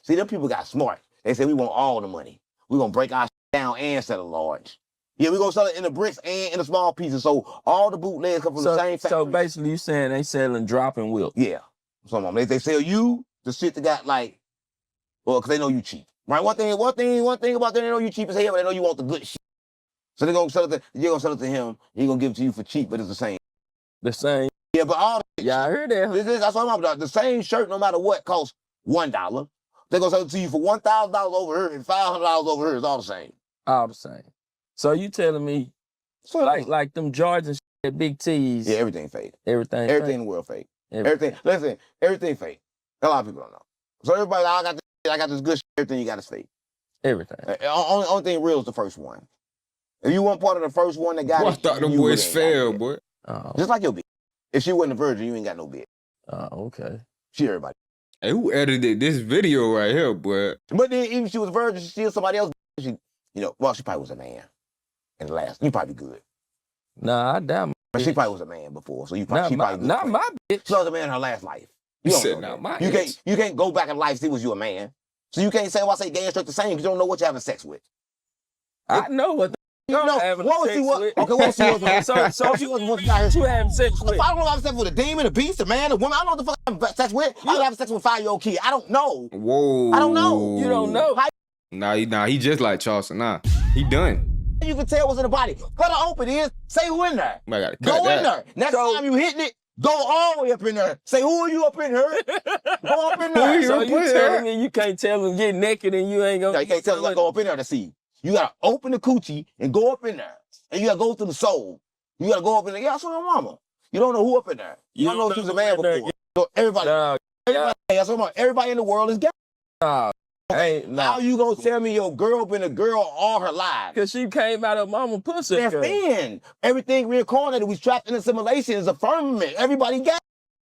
See, them people got smart. They said, we want all the money. We're going to break our shit down and sell it large. Yeah, we're going to sell it in the bricks and in the small pieces. So all the bootlegs come from the same factory. So basically you saying they selling drop and whip. Yeah. Some of them. They sell you the shit that got like, well, because they know you cheap. Right? One thing about them, they know you cheap as hell, but they know you want the good shit. So they're going to sell it you're going to sell it to him, he's going to give it to you for cheap, but it's the same. The same. Yeah, but all yeah, I heard that. That's what I'm talking about. The same shirt, no matter what, costs $1. They're going to sell it to you for $1,000 over here and $500 over here. It's all the same. All the same. So you telling me, so like them Jordans, Big T's. Yeah, everything fake. Everything in the world fake. Everything. Listen, everything fake. A lot of people don't know. So everybody, I got this good shit. Everything you got is fake. Everything. Only thing real is the first one. If you weren't part of the first one that got it, I thought them boys fail, boy. Just like your bitch. If she wasn't a virgin, you ain't got no bitch. Oh, okay. She everybody. Hey, who edited this video right here, boy? But then even if she was a virgin, she still somebody else. She probably was a man. In the last, you probably good. Nah, I doubt. But she probably was a man before, so you probably good. Not my bitch. She was a man in her last life. You don't know not you can't go back in life and see was you a man. So you can't say, well, I say gay and straight the same because you don't know what you're having sex with. I know what the you know, having what was sex she was? with. Okay, what was she was? So she was out here. You having sex with? I don't know if I have sex with a demon, a beast, a man, a woman. I don't know what the fuck I'm having sex with. I don't have sex with a 5-year-old kid. I don't know. Whoa. I don't know. You don't know. Nah, he just like Charleston. Nah, he done. You can tell what's in the body. Cut it open is. Say who in there. I gotta cut go that. in there. Next time you hitting it, go all the way up in there. Say who are you up in here? Go up in there. So you telling me you can't tell them get naked and you ain't gonna? No, you can't tell them go up in there to see. You gotta open the coochie and go up in there, and you gotta go through the soul. You gotta go up in there. Yeah, that's your mama. You don't know who up in there. You don't know if she was a man before. So everybody, everybody in the world is gay. How you gonna tell me your girl been a girl all her life? Cause she came out of mama pussy. That's thin. Everything reincarnated, we trapped in assimilation is a firmament. Everybody gay.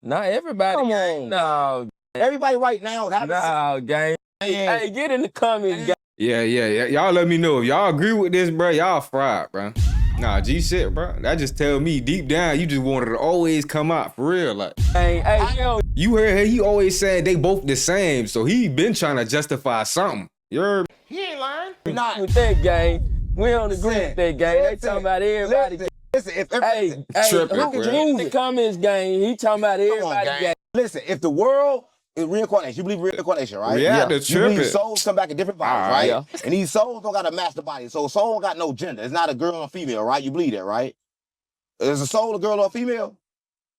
Not everybody. Come on. No. Everybody right now is having no, gang. Hey, get in the comments, gang. Yeah. Y'all let me know if y'all agree with this, bro. Y'all fried, bro. Nah, G shit, bro. That just tell me deep down you just wanted to always come out for real, like. Hey, yo. You heard he always said they both the same, so he been trying to justify something. You heard? He ain't lying. Not with that gang. We don't agree with that gang. They talking about everybody. Listen, if hey, in the comments, gang. He talking about everybody, gang. Listen, if the world is reincarnation, you believe reincarnation, right? Yeah, you believe souls come back in different bodies, right? Yeah. And these souls don't got a master body, so soul don't got no gender. It's not a girl or female, right? You believe that, right? Is a soul a girl or a female?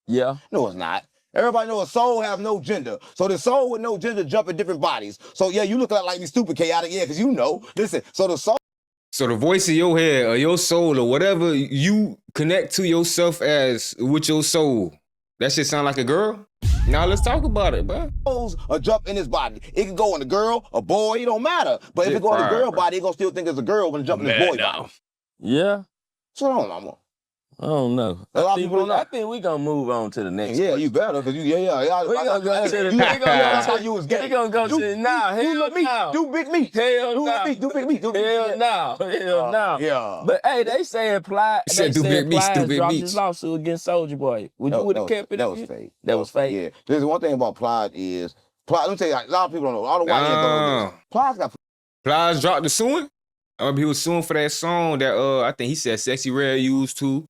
Yeah. No, it's not. Everybody know a soul have no gender. So the soul with no gender jump in different bodies. So yeah, you look like me stupid, chaotic, yeah, because you know. Listen, so the soul. So the voice of your head or your soul or whatever you connect to yourself as with your soul, that shit sound like a girl? Now let's talk about it, bro. Souls a jump in his body. It can go in a girl, a boy, it don't matter. But if it go in a girl body, it gonna still think it's a girl when it jump in his boy body. Yeah. So I don't know. I don't know. A lot of people don't know. I think we gonna move on to the next. Yeah, you better, cause we gonna go to the next. That's how you was gay. We gonna go to the now. Hell no. Do big meat. Hell no. Do big meat. Hell no. Hell no. Yeah. But hey, they saying Plies. They do big meat. Do big dropped meat. his lawsuit against Soulja Boy. Would you have kept it? That was fake. That was fake. Yeah. There's one thing about Plies is let me tell you, a lot of people don't know. All the white men don't know this. Plies got. Plies dropped the suing. I remember he was suing for that song that I think he said Sexy Red used too.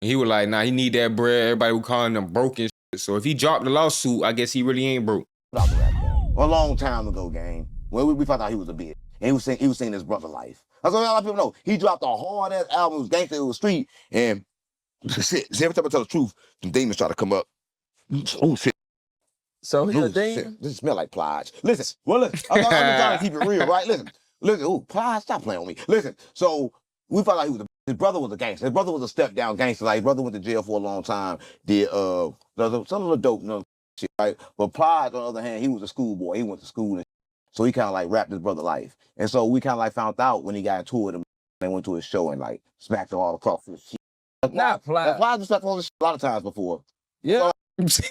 And he was like, nah, he need that bread. Everybody was calling him broke and shit. So if he dropped the lawsuit, I guess he really ain't broke. A long time ago, gang. When we found out he was a bitch. And he was singing his brother life. That's what a lot of people know. He dropped a hard ass album, it was gangster, it was street. And shit, every time I tell the truth, the demons try to come up. Oh shit. So he a demon? This smell like Plies. Listen, I'm trying to keep it real, right? Listen, Plies, stop playing with me. Listen, so we found out he was his brother was a gangster. His brother was a step-down gangster. Like, his brother went to jail for a long time. Did some of the dope shit, right? But Plies, on the other hand, he was a schoolboy. He went to school, and so he kind of like rapped his brother life. And so we kind of like found out when he got into it, and they went to his show and like smacked him all across his shit. Not Plies. Plies was smacked all this shit a lot of times before. Yeah.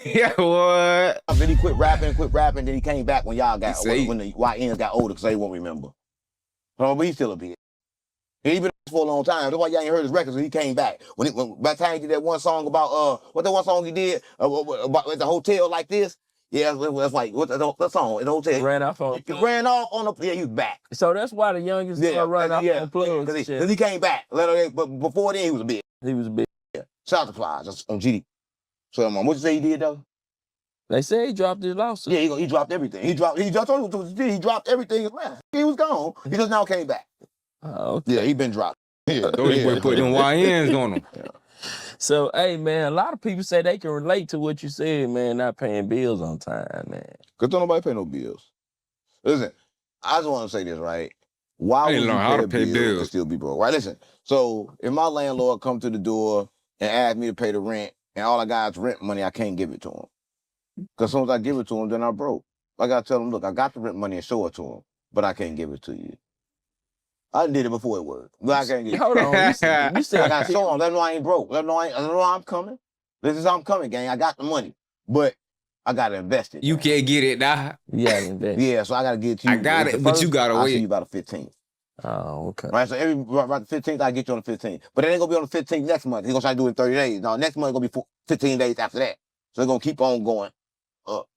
Yeah, what? Then he quit rapping, then he came back when y'all got, when the YNs got older, because they won't remember. But he's still a bitch. He been for a long time. That's why y'all ain't heard his records when he came back. By the time he did that one song about, what that one song he did, about at the hotel like this, Yeah, that's like what that song. It don't say Ran off on. he ran off on the he was back. So that's why the youngest run off on plugs. Because he came back. But before then he was big. He was big. Yeah. Shout out to Plies just on GD. So what you say he did though? They say he dropped his lawsuit. Yeah, he dropped everything. He dropped everything as well. He was gone. He just now came back. Oh, okay. Yeah, he been dropped. Yeah. Those boy put them YNs on them. Yeah. So, hey, man, a lot of people say they can relate to what you said, man, not paying bills on time, man. Because don't nobody pay no bills. Listen, I just want to say this, right? Why would you learn how to pay pay bills bills and still be broke? Right, listen. So if my landlord come to the door and ask me to pay the rent and all I got is rent money, I can't give it to him. Because as soon as I give it to him, then I'm broke. I got to tell him, look, I got the rent money and show it to him, but I can't give it to you. I did it before it worked. But I can't get it. Hold on. You said I got to show him. Let him know I ain't broke. Let him know I'm coming. This is how I'm coming, gang. I got the money, but I got to invest it. You can't get it now. Yeah, so I got to get you. I got it, but you got to I'll wait. see you about the 15th. Oh, okay. Right, so about the 15th, I get you on the 15th. But it ain't going to be on the 15th next month. He's going to try to do it in 30 days. No, next month going to be 15 days after that. So it's going to keep on going up.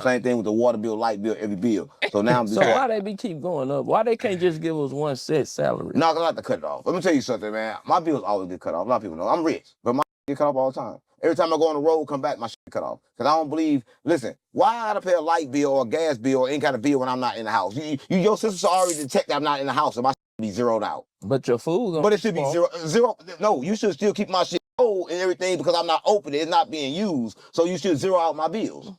Same thing with the water bill, light bill, every bill. So now I'm just So why they keep going up? Why they can't just give us one set salary? No, because I have to cut it off. Let me tell you something, man. My bills always get cut off. A lot of people know. I'm rich, but my get cut off all the time. Every time I go on the road, come back, my shit cut off. Because I don't believe, listen, why I gotta pay a light bill or a gas bill or any kind of bill when I'm not in the house? Your sisters already detect that I'm not in the house and my shit be zeroed out. But your food But it should be zero. No, you should still keep my shit old and everything because I'm not opening it. It's not being used. So you should zero out my bills.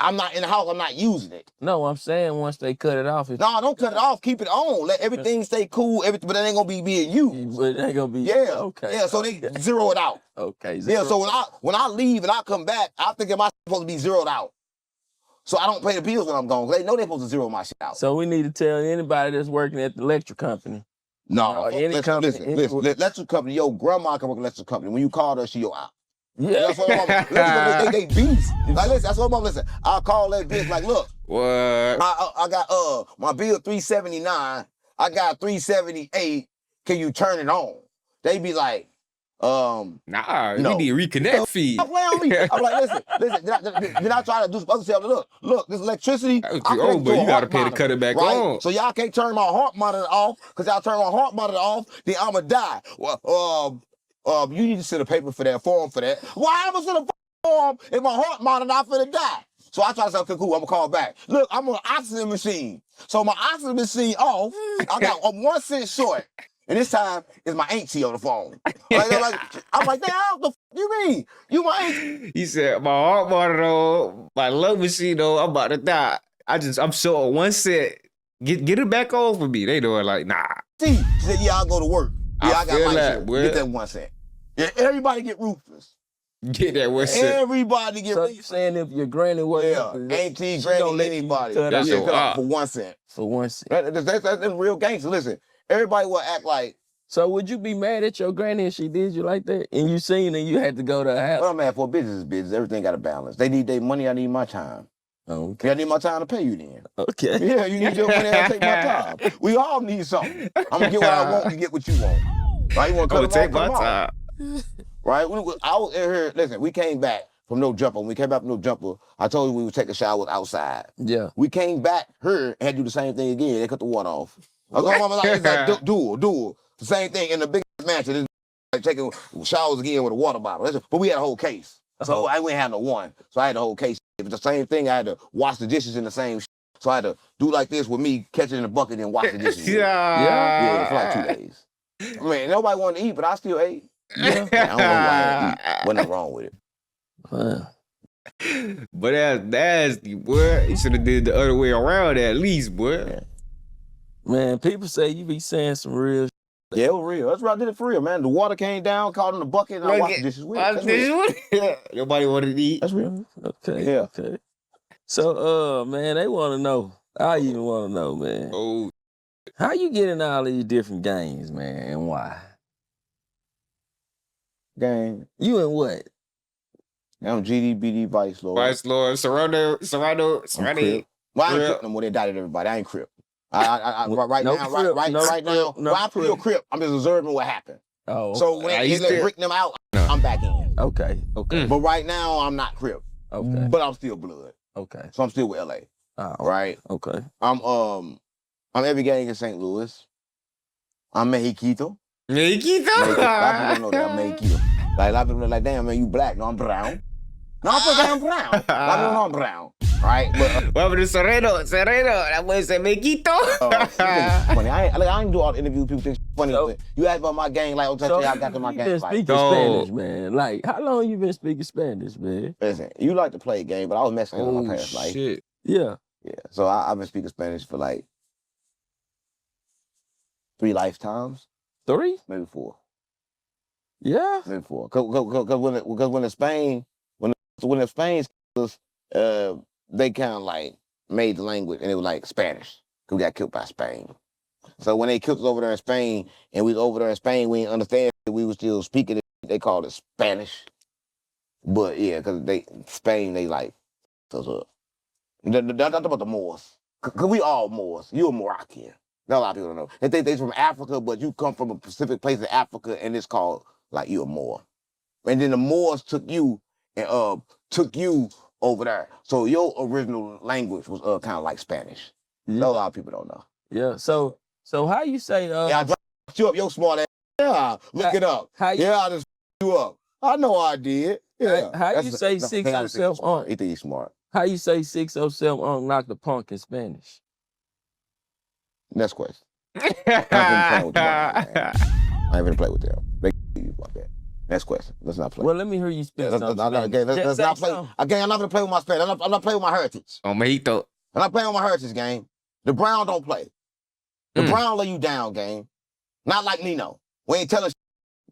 I'm not in the house. I'm not using it. No, I'm saying once they cut it off. No, don't cut it off. Keep it on. Let everything stay cool. But it ain't gonna be being used. But it ain't gonna be. Yeah. Okay. Yeah. So they zero it out. Okay. Yeah. So when I leave and I come back, I think my supposed to be zeroed out. So I don't pay the bills when I'm gone. They know they're supposed to zero my shit out. So we need to tell anybody that's working at the electric company. No. Listen. Electric company. Your grandma can work at electric company. When you call her, she your out. Yeah. That's what I'm they beast. Like, listen, that's what I'm listen. I'll call that bitch like, look. What? I got my bill $379. I got $378. Can you turn it on? They be like, nah, no. you need a reconnect fee. I'm like, listen. Then I try to do some other stuff. Look, this electricity. But you gotta pay to cut it back on. So y'all can't turn my heart monitor off, because y'all turn my heart monitor off, then I'ma die. Well, you need to send a paper for that, form for that. Why am I send a form if my heart monitor not finna die? So I try to say, okay, cool, I'm gonna call back. Look, I'm on an oxygen machine. So my oxygen machine off, I got 1 cent short. And this time, it's my auntie on the phone. I'm like, damn, the you mean? You my auntie? He said, my heart monitor, my love machine, though, I'm about to die. I'm short 1 cent. Get it back on for me. They doing like, nah. See, she said, yeah, I'll go to work. Yeah, I got my that, Get that 1 cent. Yeah, everybody get ruthless. Get that 1 cent. Everybody get ruthless. So you saying if your granny works, auntie, granny, anybody. Cut off for 1 cent. For 1 cent. That's real gangster. Listen, everybody will act like. So would you be mad at your granny if she did you like that? And you seen and you had to go to her house? Well, I'm mad for business. Everything got a balance. They need their money, I need my time. Okay. I need my time to pay you then. Okay. Yeah, you need your money, I take my time. We all need something. I'm gonna get what I want, you get what you want. Right? You wanna cut take my time. Right? I was in here, listen, we came back from No Jumper. When we came back from No Jumper, I told you we would take a shower outside. Yeah. We came back here and had to do the same thing again. They cut the water off. I was like, it's like dual. The same thing in the big mansion. It's like taking showers again with a water bottle. But we had a whole case. So I wouldn't have no one. So I had the whole case. It was the same thing. I had to wash the dishes in the same So I had to do like this with me, catch it in the bucket and wash the dishes. Yeah, for like 2 days. I mean, nobody wanted to eat, but I still ate. Yeah. I don't know why I didn't eat. Wasn't nothing wrong with it. But that's nasty, boy. You should have did the other way around at least, boy. Yeah. Man, people say you be saying some real shit. Yeah, it was real. That's what I did it for real, man. The water came down, caught in the bucket, and I washed the dishes with it. Nobody wanted to eat. That's real. Okay. Yeah. Okay. So, man, they want to know. I even want to know, man. Oh. How you get in all these different games, man, and why? Gang. You in what? I'm GD, Vice Lord. Vice Lord, Serrano. Well, I ain't Crip no more. They indicted everybody. I ain't Crip. Right now, I feel Crip. I'm just observing what happened. Oh. So when they break them out, I'm back in. Okay. But right now, I'm not Crip. Okay. But I'm still blood. Okay. So I'm still with LA. Oh, Right? okay. I'm every gang in St. Louis. I'm Mexicano. Mexiquito. A lot of people don't know that I'm Mexicano. Like a lot of people are like, damn man, you black. No, I'm brown. No, I'm supposed to say I'm brown. A lot of people know I'm brown. Right? But Well, but Sereno, that boy said Mequito. funny. I ain't do all the interviews. People think it's funny. So- You ask about my gang, like, oh, touch I got to my you gang. been Like, speaking No. Spanish, man. Like, how long you been speaking Spanish, man? listen, you like to play a game, but I was Mexican in my past life. Shit. Yeah. Yeah. So I've been speaking Spanish for like 3 lifetimes, 3? maybe 4. Yeah. Maybe 4. Because when the Spain was, they kind of like made the language, and it was like Spanish. Cause we got killed by Spain. So when they killed us over there in Spain, and we was over there in Spain, we didn't understand that we were still speaking it. They called it Spanish. But yeah, because Spain, they like us up. That's about the Moors. Cause we all Moors. You a Moroccan. Not a lot of people don't know. They think they're from Africa, but you come from a specific place in Africa, and it's called like you a Moor. And then the Moors took you and took you over there. So your original language was kind of like Spanish. Yeah. That a lot of people don't know. Yeah. So how you say Yeah, I dropped you up, your smart ass. Yeah, look it up. how you- Yeah, I just you up. I know I did. Yeah. How you say no, 607 on? He think he's smart. How you say 607 on knock the punk in Spanish? Next question. I ain't even play with them. They you about that. Next question. Let's not play. Well, let me hear you speak Let's some not Spanish. not play. Something. Again, I'm not gonna play with my Spanish. I'm not playing with my heritage. Oh, Mejito. I'm not playing with my heritage game. The Brown don't play. The Brown lay you down, game. Not like Nino. We ain't telling.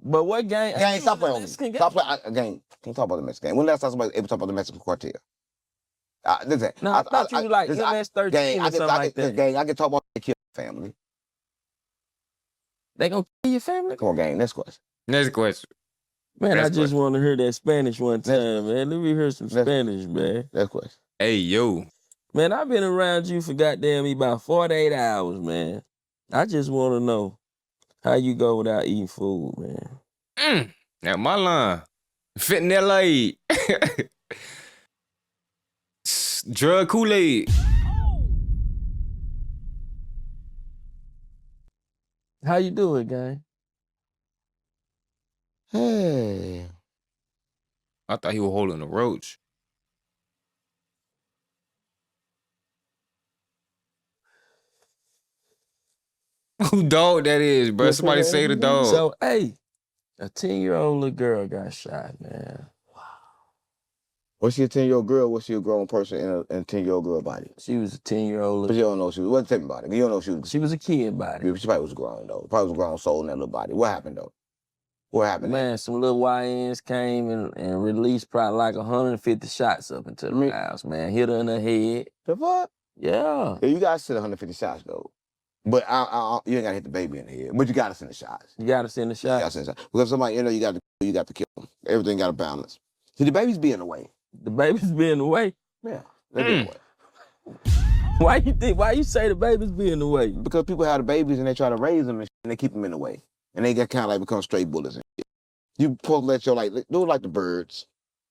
But what game? Gang, stop playing with me. Mexican game? Stop playing. Again, can't talk about the Mexican game. When last time somebody ever talk about the Mexican cartel? Listen, No, I thought you were like listen, MS-13 gang, or something like that. Gang, I can talk about the kill family. They gonna kill your family? Come on, gang. Next question. Next question. Man, Next I just want to hear that Spanish one time, man. Let me hear some Next- Spanish, man. Next question. Hey, yo. Man, I've been around you for goddamn me about 48 hours, man. I just want to know how you go without eating food, man. Now, my line. Fit in LA. Drug Kool-Aid. How you do it, gang? Hey. I thought he was holding a roach. Who dog that is, bro? Somebody say the dog. So, hey, a 10-year-old little girl got shot, man. Was she a 10-year-old girl? Was she a grown person in a 10-year-old girl body? She was a 10-year-old But little. you don't know she was. What tell me about it? You don't know she was. She was a kid body. She probably was grown though. Probably was a grown soul in that little body. What happened though? What happened? Man, some little YNs came and released probably like 150 shots up into the house, man. Hit her in the head. The fuck? Yeah. Yeah, you gotta send 150 shots though. But you ain't gotta hit the baby in the head. But you gotta send the shots. You gotta send the You gotta shot. send the shots. Because somebody, you got to kill them. Everything got to balance. See, the babies be in the way. The baby's be in the way. Yeah, they be in the way. Why you say the baby's be in the way? Because people have the babies and they try to raise them and they keep them in the way. And they get kind of like become straight bullets and shit. You supposed to let your, do it like the birds.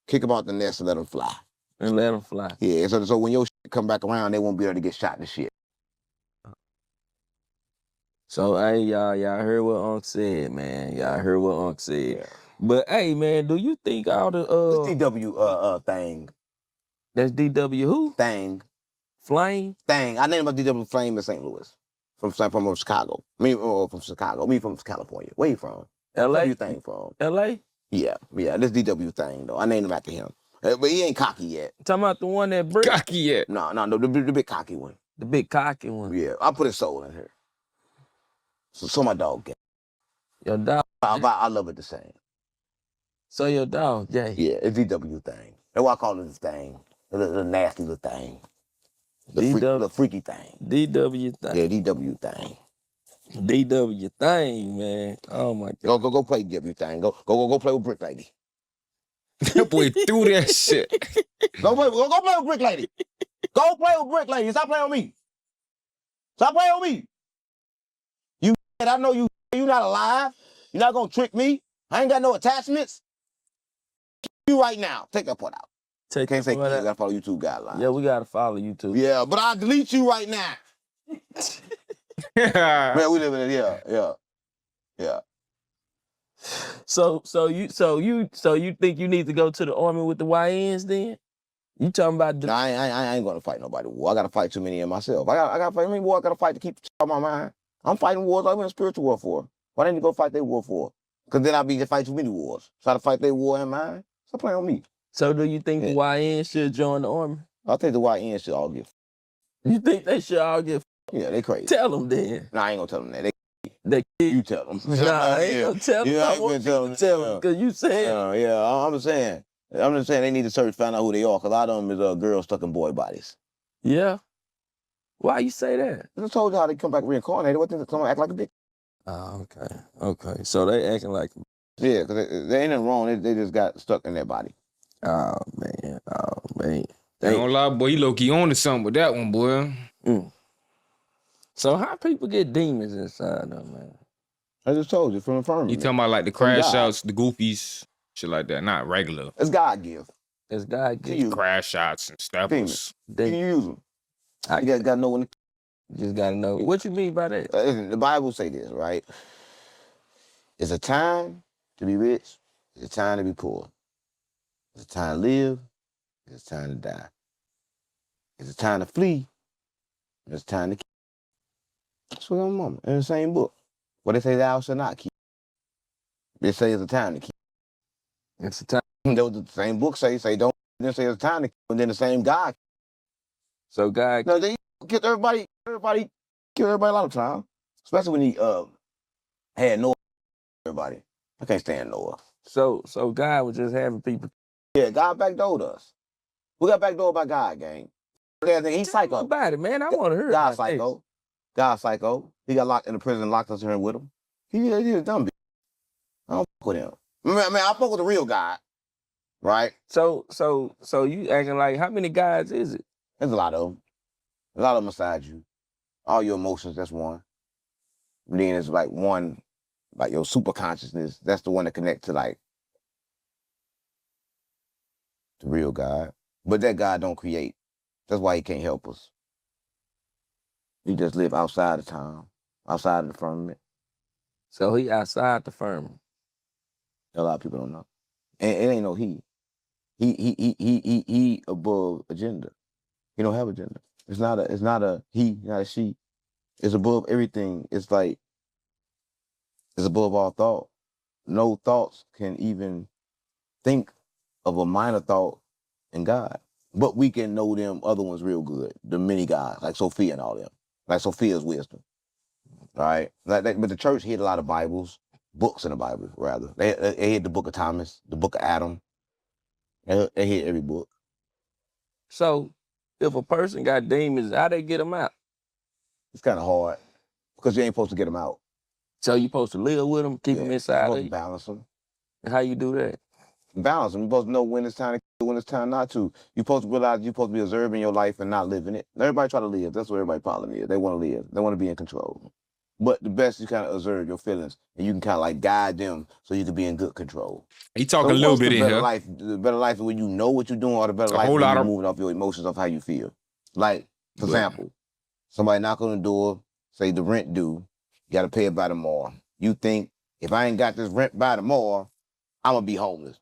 Kick them out the nest and let them fly. And let them fly. Yeah, so when your shit come back around, they won't be able to get shot and shit. So, hey, y'all heard what Unc said, man. Y'all heard what Unc said. Yeah. But, hey, man, do you think all the, This DW thing. that's DW who? Thing. Flame? Thing. I named my DW Flame in St. Louis. From Chicago. From Chicago. Me from California. Where you from? LA? Where you thing from? LA? Yeah. This DW thing though. I named him after him. But he ain't cocky yet. Talking about the one that brick? Cocky yet. No, the big cocky one. The big cocky one. Yeah. I put his soul in here. So my dog gay. Your dog. I love it the same. So your dog gay. Yeah, it's DW thing. That's why I call it this thing. The nasty little thing. The freaky thing. DW thing. Yeah, DW thing. DW thing, man. Oh my God. Go play DW thing. Go play with Brick Lady. That boy threw that shit. Go play with Brick Lady. Go play with Brick Lady. Stop playing with me. Stop playing with me. I know you not alive. You're not gonna trick me. I ain't got no attachments. You right now. Take that part out. Take Can't say that kid, boy I out. gotta follow YouTube guidelines. Yeah, we gotta follow you too. Yeah, but I'll delete you right now. Man, we live in it, yeah. So you think you need to go to the army with the YNs then? You talking about No, I ain't gonna fight nobody war. I gotta fight too many of myself. I gotta fight many war. I gotta fight to keep on my mind. I'm fighting wars I've been in spiritual war for. Why didn't you go fight their war for? Because then I'll be to fight too many wars. Try to fight their war in mine. Stop playing with me. So do you think the Yeah. YNs should join the army? I think the YN should all get. You think they should all get? Yeah, they crazy. Tell them then. Nah, I ain't gonna tell them that. They You tell them. Nah, I ain't gonna tell them. Yeah, I I ain't want gonna tell you them. to tell them because you said. Yeah, I'm just saying. They need to search, find out who they are. Cause a lot of them is girls stuck in boy bodies. Yeah. Why you say that? I just told you how they come back reincarnated. What they come act like a bitch? Oh, okay. So they acting like. Yeah, cause they ain't nothing wrong. They just got stuck in their body. Oh man. I don't lie, boy. You low-key on to something with that one, boy. So how people get demons inside them, man? I just told you from infirmity. You talking about like the crash outs, the goofies, shit like that. Not regular. It's God give. It's God To gives. you. Crash outs and steppers. You use them. You gotta know when to. You just gotta know. What you mean by that? Listen, the Bible say this, right? It's a time to be rich. It's a time to be poor. It's a time to live. It's a time to die. It's a time to flee. It's a time to keep. That's what I'm on in the same book. What they say thou shalt not keep. They say it's a time to keep. It's a time. That was the same book say don't. Then say it's a time to keep. And then the same God. So God. No, they kill everybody kill everybody a lot of time. Especially when he had Noah. Everybody. I can't stand Noah. So God was just having people. Yeah, God backdoored us. We got backdoored by God, gang. He's psycho. About it, man. I want to hear God about psycho. this. God psycho. He got locked in the prison, locked us here with him. He a dumb bitch. I don't fuck with him. I fuck with the real God, right? So you acting like how many guys is it? There's a lot of them. A lot of them inside you. All your emotions, that's one. And then it's like one, like your super consciousness. That's the one that connects to like the real God. But that God don't create. That's why he can't help us. He just live outside of time, outside of the firmament. So he outside the firmament. A lot of people don't know. And it ain't no he. He above agenda. He don't have agenda. It's not a he, not a she. It's above everything. It's like it's above all thought. No thoughts can even think of a minor thought in God. But we can know them other ones real good. The many gods, like Sophia and all them. Like Sophia's wisdom. All right? But the church hid a lot of Bibles, books in the Bible, rather. They hid the book of Thomas, the book of Adam. They hid every book. So if a person got demons, how they get them out? It's kind of hard because you ain't supposed to get them out. So you supposed to live with them, keep them You're inside supposed of to you? balance them. And how you do that? Balance them. You're supposed to know when it's time to kill, when it's time not to. You're supposed to realize you're supposed to be observing your life and not living it. Everybody try to live. That's what everybody's problem is. They want to live. They want to be in control. But the best you kind of observe your feelings and you can kind of like guide them so you can be in good control. He talking a little bit in here. The better life is when you know what you're doing, or the better A life whole when lot you're of- moving off your emotions of how you feel. Like, for But- example, somebody knock on the door, say the rent due, you got to pay it by tomorrow. You think, if I ain't got this rent by tomorrow, I'm going to be homeless.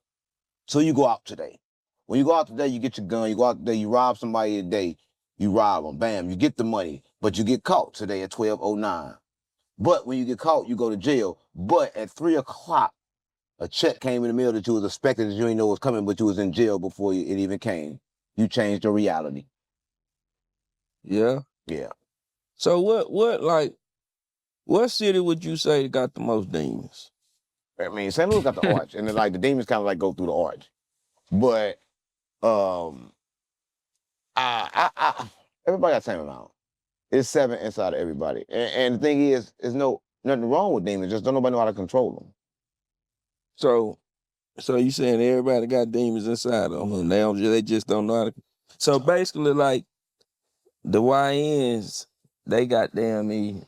So you go out today. When you go out today, you get your gun, you go out today, you rob somebody today, you rob them, bam, you get the money, but you get caught today at 12:09. But when you get caught, you go to jail. But at 3 o'clock, a check came in the mail that you was expecting that you didn't know was coming, but you was in jail before it even came. You changed your reality. Yeah. Yeah. So what city would you say got the most demons? I mean, St. Louis got the arch, and then, like the demons kind of like go through the arch. But everybody got the same amount. It's 7 inside of everybody. And the thing is, there's nothing wrong with demons, just don't nobody know how to control them. So you saying everybody got demons inside of them, and they just don't know how to. So basically, like the YNs, they got damn me.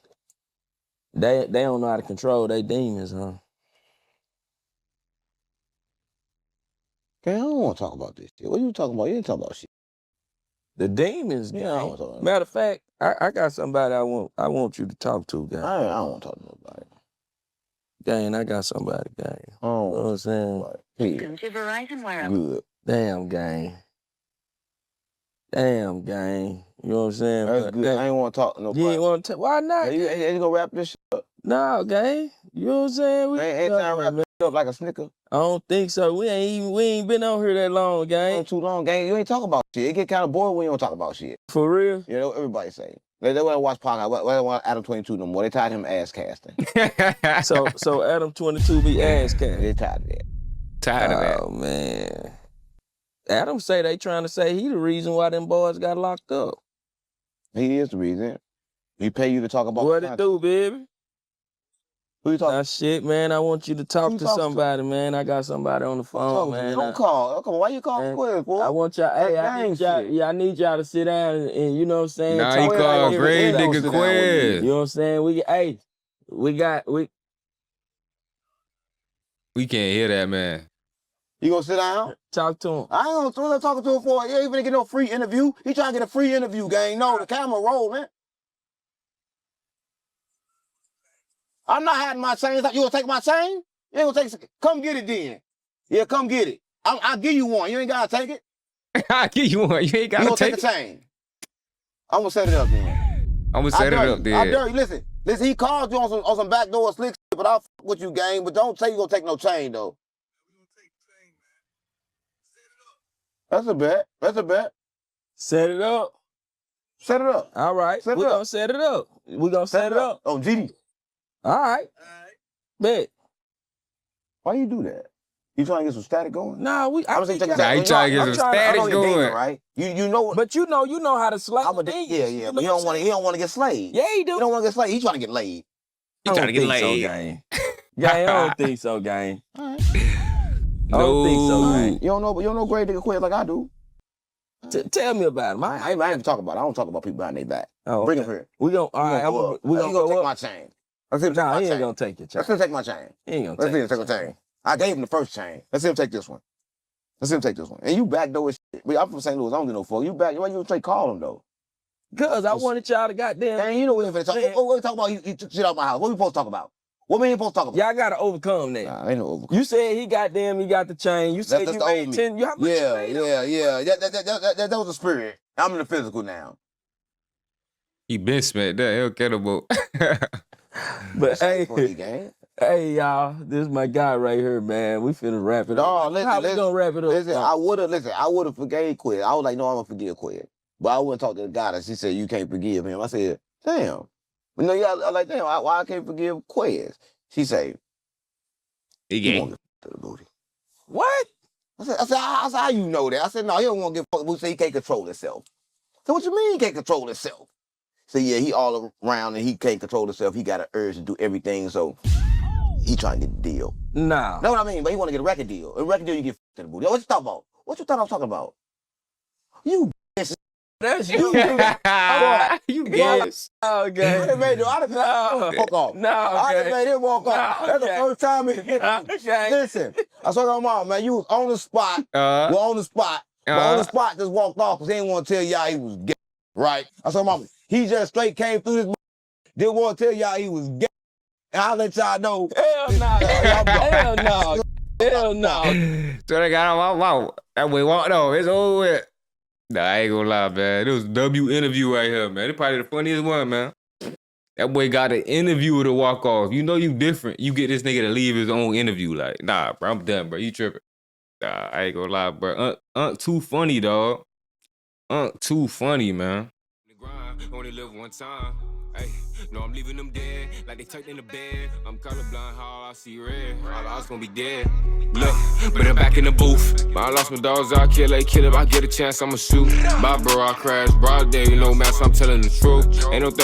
They don't know how to control their demons, huh? Okay, I don't want to talk about this shit. What you talking about? You ain't talking about shit. The demons, Yeah, I gang. don't want to talk about Matter of fact, I got somebody I want you to talk to, gang. I don't want to talk about it. Gang, I got somebody, gang. You know what I'm saying? Welcome to Verizon Wireless. Good. Damn, gang. Damn, gang. You know what I'm saying? That's good. I ain't want to talk to nobody. You ain't want to why not? You gonna wrap this shit up? No, gang. You know what I'm saying? Ain't time to wrap this shit up like a snicker. I don't think so. We ain't been on here that long, gang. Too long, gang. You ain't talking about shit. It get kind of bored when you don't talk about shit. For real? You know, everybody say. They want to watch podcast. They don't want Adam 22 no more. They tired of him ass casting. So Adam 22 be ass cat. They tired of that. Tired of that. Oh man. Adam say they trying to say he the reason why them boys got locked up. He is the reason. He pay you to talk about What it do, baby? Who you talking Nah, shit, man. I want you to talk Who to talking to? somebody, man. I got somebody on the phone, man. Don't call. Come on, why you calling Man, Quiz, boy? I want y'all. Hey, That's I gang need y'all. shit. Yeah, I need y'all to sit down and you know what I'm saying. Nah, talk he about called it. great Don't nigga sit down with Quiz. You know what I'm saying? We can't hear that, man. You gonna sit down? talk to him. I ain't gonna talking to him for. He ain't gonna get no free interview. He trying to get a free interview, gang. No, the camera rolling. I'm not having my chain. You gonna take my chain? You ain't gonna take. Come get it then. Yeah, come get it. I'll give you one. You ain't gotta take it. I'll give you one. You ain't You gotta gonna take take it. the chain? I'm gonna set it up then. I'm gonna set it up I there. dare you. Listen. He called you on some backdoor slick shit, but I'll fuck with you, gang. But don't say you gonna take no chain though. That's a bet. That's a bet. Set it up. Set it up. All right. Set it We up. gonna set it up. We gonna set it up. Oh, GD. All right. Bet. Why you do that? You trying to get some static going? Nah, I'm saying take a Nah, he trying to get some static I know you're going. gaming, right? You know what? But you know how to slay. I'm a yeah. But he don't want to get slayed. Yeah, he do. He don't want to get slayed. He trying to get laid. He trying to get So, laid. gang. Gang, I don't think so, gang. All right. I don't think so, No. gang. You don't know great nigga Quiz like I do. Tell me about him. I ain't talk about it. I don't talk about people behind their back. Oh, Bring him here. We gonna all right. We He gonna gonna go take up. my chain. Let's see him take Nah, my he ain't chain. gonna take your chain. Let's see him take my chain. He ain't gonna Let's see him take take my chain. I gave him the first chain. Let's see him take this one. Let's see him take this one. And you backdoor as shit. I'm from St. Louis. I don't get no fuck. You back. Why you straight call him though? Cause I wanted y'all to goddamn. Man, you know what we finna talk. What we talk about? He took shit out my house. What we supposed to talk about? What we ain't supposed to talk about? Y'all gotta overcome that. Nah, ain't no over. You said he got the chain. You said That's you the made old me. 10. How much you made? Yeah. That was the spirit. I'm in the physical now. He been smacked that. He'll get about. But Funny gang. hey, y'all, this is my guy right here, man. We finna wrap it up. No, How we gonna wrap it up? Listen, I would have forgave Quid. I was like, no, I'm gonna forgive Quid. But I wouldn't talk to the guy that she said you can't forgive him. I said, damn. You know, I was like, damn, why I can't forgive Quid? She said, He he gay. won't get to the booty. What? I said, how you know that? I said, no, he don't want to get fucked. Booty. He can't control himself. So what you mean he can't control himself? So yeah, he all around and he can't control himself. He got an urge to do everything, so he trying to get the deal. Nah. Know what I mean? But he want to get a record deal. A record deal, you get to the booty. What you talking about? What you thought I was talking about? You bitch. That's you. You guess. Oh, I okay. done made him No. walk off. No, I done okay. made him walk off. No, That's the okay. first time he hit. Okay. Listen, I saw my mom, man, you was on the spot. Well, on the spot. But on the spot, just walked off because he didn't want to tell y'all he was gay. Right? I saw mama. He just straight came through this. Didn't want to tell y'all he was gay. And I'll let y'all know. Hell no. Hell no. Hell no. So they got him out. That way walked off. It's over with. Nah, I ain't gonna lie, man. It was a W interview right here, man. It's probably the funniest one, man. That boy got an interviewer to walk off. You know you different. You get this nigga to leave his own interview. Like, nah, bro, I'm done, bro. You tripping. Nah, I ain't gonna lie, bro. Unc too funny, dog. Unc too funny, man. Only live one time. Hey, no, I'm leaving them dead, like they tucked in the bed. I'm colorblind, how I see red. All I was gonna be dead. Look, but I'm back in the booth. I lost my dogs, I'll kill a killer. If I get a chance, I'ma shoot. My bro, I crash, broad day, no mask, I'm telling the truth. Ain't no